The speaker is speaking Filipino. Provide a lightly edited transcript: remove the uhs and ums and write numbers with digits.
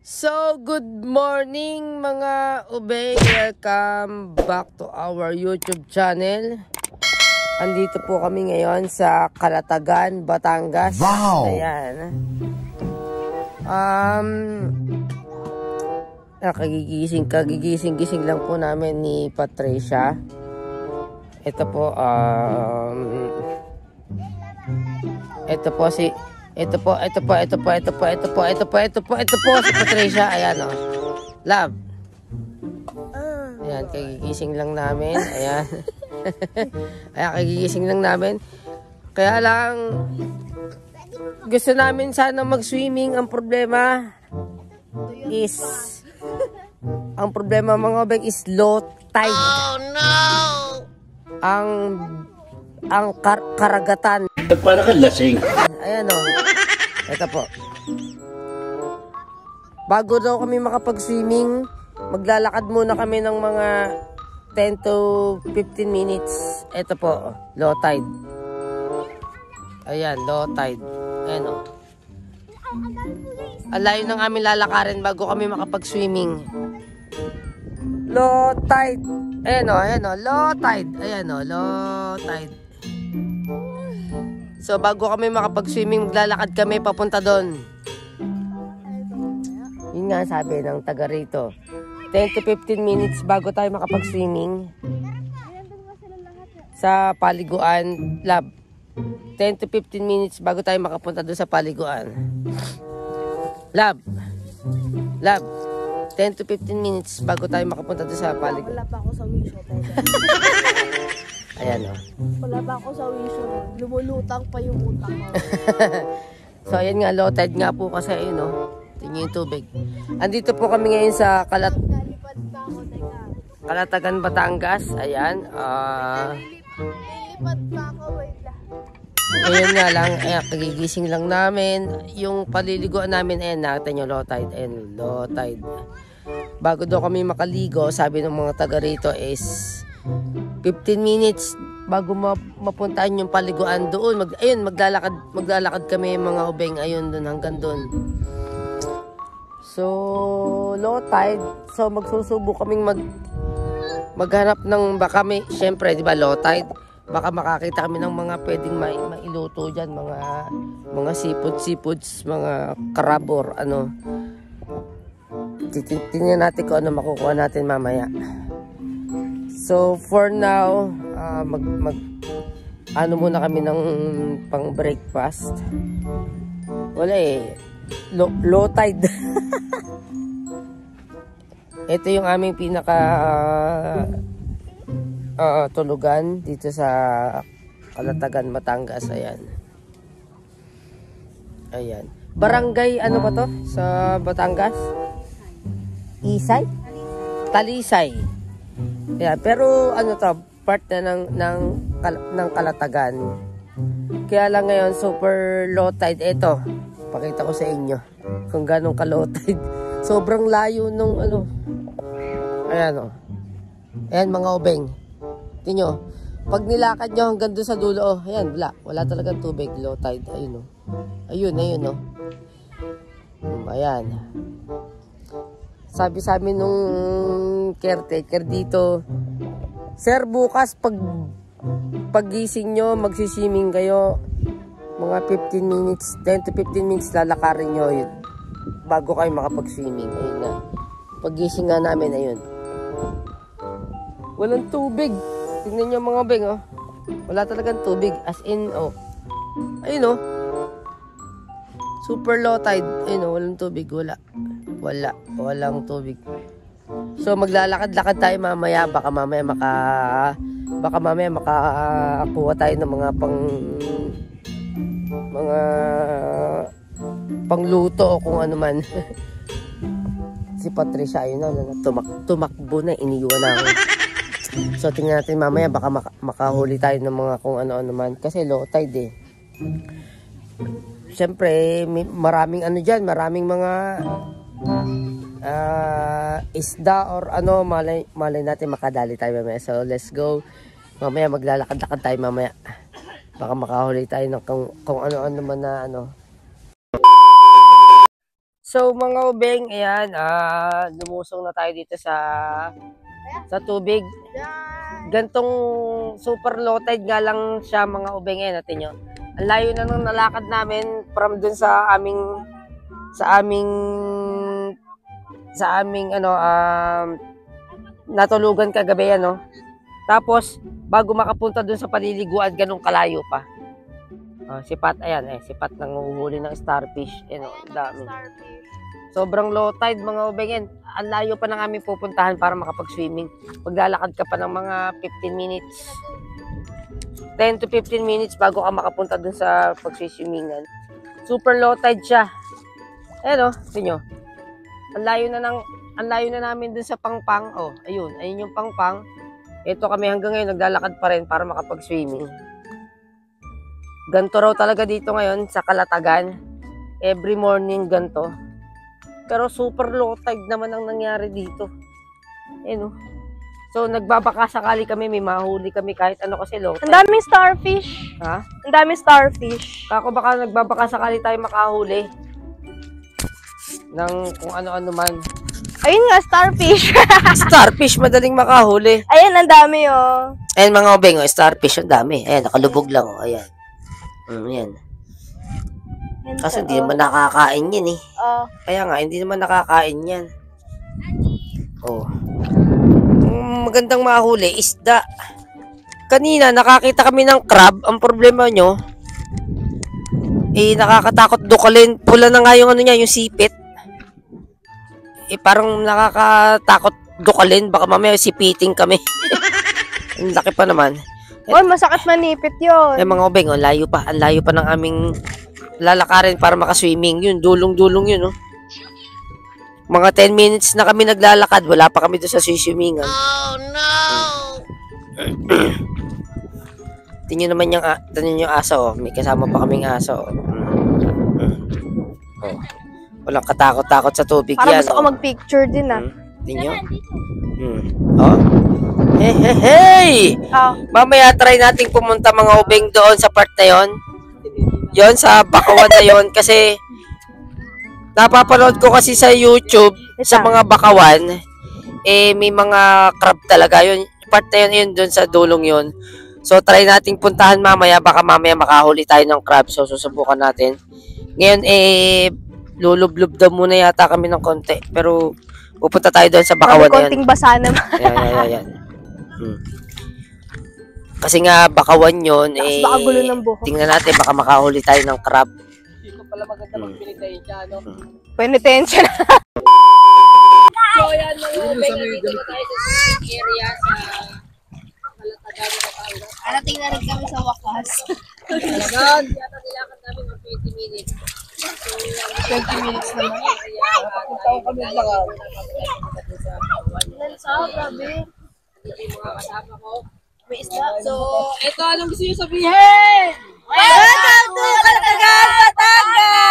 So, good morning mga ube. Welcome back to our YouTube channel. Andito po kami ngayon sa Calatagan, Batangas. Wow! Ayan. Kagigising lang po namin ni Patricia. Ito po, ito po si Patricia. Ayan o. Love. Ayan, kagigising lang namin. Ayan. Ayan, kagigising lang namin. Kaya lang, gusto namin sana mag-swimming. Ang problema mga obeng is low tide. Oh no! Ang karagatan. Para ka lasing. Ayan o. Ito po. Bago daw kami makapag-swimming, maglalakad muna kami ng mga 10 to 15 minutes. Ito po, low tide. Ayan, low tide. Ayan o. Alayo ng aming lalakarin bago kami makapag-swimming. Low tide. Ayan o, low tide. Ayan o, low tide. So, bago kami makapag-swimming, maglalakad kami papunta doon. Yun nga sabi ng taga rito. 10 to 15 minutes bago tayo makapag-swimming sa paliguan. Lab. 10 to 15 minutes bago tayo makapunta doon sa paliguan. Lab. 10 to 15 minutes bago tayo makapunta doon sa paliguan. Wala pa ako sa wisho. Ayan o. Wala pa ako sa wisho. Lumulutang pa yung utang ko. So, ayan nga, low tide nga po kasi, yun o. Tingnan yung tubig. Andito po kami ngayon sa Nalipad pa ako, teka. Calatagan, Batangas. Ayan. Nalipad pa ako, wait lang. Ngayon nga lang, ayan, kagigising lang namin. Yung paliliguan namin, ayan, nakita nyo, low tide. Ayan, low tide. Bago daw kami makaligo, sabi ng mga taga rito is 15 minutes bago mapuntaan yung paliguan doon. Maglalakad kami mga ubeng. Ayun, doon hanggang doon. So, low tide. So, magsusubok kaming maghanap ng baka may, syempre, di ba, low tide. Baka makakita kami ng mga pwedeng mailuto dyan. Mga seafoods, mga crabor, ano. Tingnan natin kung ano makukuha natin mamaya. So, for now, ano muna kami ng pang breakfast. Wala eh. Low tide. Ito yung aming pinaka tulugan dito sa Calatagan, Batangas. Ayan. Ayan. Barangay, ano ba to? Sa Batangas? Isay? Talisay. Yeah, pero ano to, part na ng Calatagan. Kaya lang ngayon super low tide. Ito, pakita ko sa inyo kung ganong ka-low tide. Sobrang layo nung ano. Ayan o. Ayan mga obeng. Tingnan nyo. Pag nilakad nyo hanggang doon sa dulo, oh, ayan, wala talagang tubig, low tide. Ayun o. Ayun o. Ayan. Sabi sa amin nung caretaker dito, sir, bukas paggising nyo, magsiswimming kayo, mga 15 minutes, 10 to 15 minutes lalakarin nyo yun, bago kayo makapag-swimming. Ayun na. Paggising nga namin, ayun. Walang tubig. Tingnan nyo mga beng, oh. Wala talagang tubig. As in, oh. Ayun, oh. Super low tide. Ayun, oh. Walang tubig. Walang tubig. So maglalakad-lakad tayo mamaya. Baka mamaya makakuha tayo ng mga pangluto o kung ano man. Si Patricia, ayun na, tumakbo na, iniwan na ako. So tingnan natin mamaya, baka makahuli tayo ng mga kung ano-ano man. Kasi low tide eh. Siyempre, maraming ano dyan, maraming mga isda or ano, malay natin makadali tayo mamaya. So let's go. Mamaya maglalakad-lakad tayo mamaya. Baka makahuli tayo ng kung ano-ano man na ano. So mga ubeng, ayan, lumusong na tayo dito sa tubig. Gantong super low tide nga lang siya mga ubeng, eh, natin nyo. Ang layo na nung nalakad namin from dun sa aming natulugan kagabi, ano. Tapos bago makapunta dun sa paliliguan, ganun kalayo pa. Si Pat, ayan, si Pat nanguhuli ng starfish. Dami. Sobrang low tide mga ubengin. Ang layo pa ng aming pupuntahan para makapag-swimming. Maglalakad ka pa ng mga 15 minutes. 10 to 15 minutes bago ka makapunta dun sa pag-swimmingan. Super low tide siya. Ayan, tingnan nyo. Ang layo na namin dun sa Pangpang. Ayun yung Pangpang. Ito kami hanggang ngayon naglalakad pa rin para makapag-swimming. Ganto raw talaga dito ngayon sa Kalatagan. Every morning ganto. Pero super low tide naman ang nangyari dito. So nagbabaka sakali kami, may mahuli kami kahit ano kasi low tide. Ang daming starfish. Ha? Ang daming starfish. Kako baka nagbabaka sakali tayo makahuli. Ng kung ano-ano man. Ayun nga, starfish. Starfish, madaling makahuli. Ayan, ang dami Ayan mga ubeng, starfish, ang dami. Ayan, nakalubog lang. Ayan. Ayan. Kasi hindi naman nakakain yan eh. Kaya nga, hindi naman nakakain yan. Magandang mahuli, isda. Kanina, nakakita kami ng crab. Ang problema nyo, nakakatakot dukalin. Pula na nga yung yung sipit. Parang nakakatakot dukalin. Baka mamaya sipiting kami. Ang laki pa naman. Masakit manipit yun. Mga ubeng, ang layo pa. Ang layo pa ng aming lalakarin para makaswimming. Yun, dulong-dulong yun, Mga 10 minutes na kami naglalakad. Wala pa kami doon sa swimmingan. Oh, no! Tingnan naman yung aso, May kasama pa kaming aso, Walang katakot-takot sa tubig Parang yan. gusto ko mag-picture din, Tingnan. Hey! Mamaya try nating pumunta mga ubeng doon sa part na yon. Yon sa Bakawan na yon kasi napapanood ko kasi sa YouTube sa mga Bakawan may mga crab talaga yun. Part na yun doon sa dulong yon. So try nating puntahan mamaya, baka mamaya makahuli tayo ng crab. So susubukan natin. Ngayon lulublob daw muna yata kami ng konti, pero pupunta tayo doon sa Bakawan na yan. Konting basa naman. Ayan. Kasi nga Bakawan yun, baka gulo ng buhok. Tingnan natin, baka makahuli tayo ng crab. Hindi ko pala maganda mag-penitensya, Penitensya na. So, yan mga ubeng, nandito na tayo sa swimming area sa Kalatagan, Batangas. Arating na rin kami sa wakas. Talagang, yata nilakad namin ng 20 minutes. So, 20 minutes naman. Tayo kami lang. Grabe. Dito yung mga kasama ko. May isda. So, ito, anong gusto nyo sabihin? Welcome to Kalatagan, Batangas!